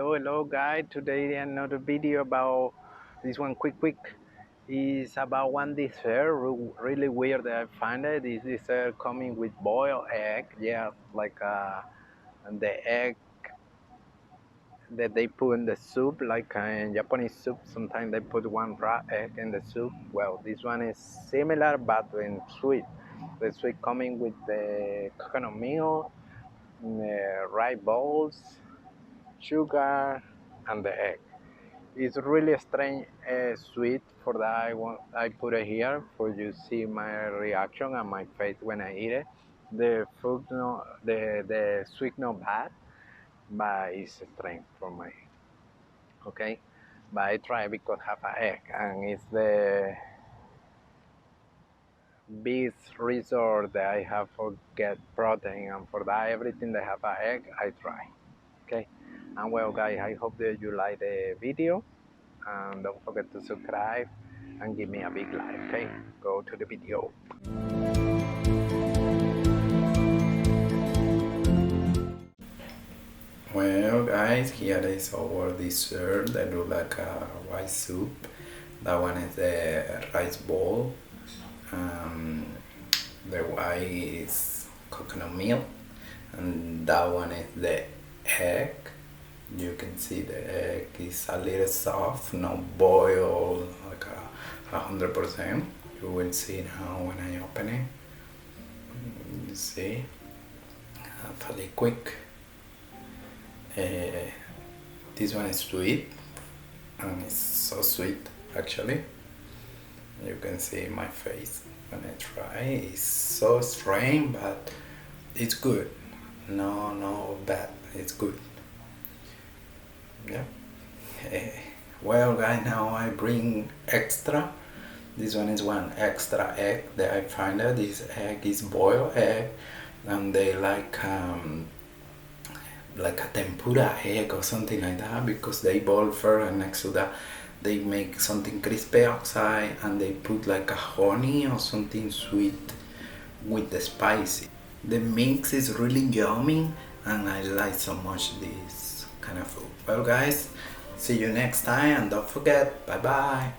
Hello guys. Today another video about this one quick is about one dessert really weird that I find it. This dessert coming with boiled egg. Yeah, like the egg that they put in the soup, like in Japanese soup. Sometimes they put one raw egg in the soup. Well, this one is similar but in sweet. The sweet coming with the coconut milk, rice balls, sugar, and the egg. It's really strange sweet for that I put it here for you see my reaction and my face when I eat it. The food no the sweet not bad, but it's strange for me. Okay, but I try because have an egg and it's the best resort that I have for get protein and for that everything that have an egg I try. Okay, and well guys, I hope that you like the video and don't forget to subscribe and give me a big like. Okay, go to the video. Well guys, here is our dessert that look like a rice soup. That one is the rice ball. The white is coconut milk, and that one is the egg. You can see the egg is a little soft, not boiled like 100%. You will see now when I open it. You see, fairly quick. This one is sweet, and it's so sweet actually. You can see my face when I try. It's so strange, but it's good. No bad. It's good. Yeah. Well guys, now I bring extra. This one is one extra egg that I find out. This egg is boiled egg, and they like a tempura egg or something like that, because they boil first and next to that they make something crispy outside and they put like a honey or something sweet with the spicy. The mix is really yummy and I like so much this kind of food. Well guys, see you next time and don't forget, bye bye.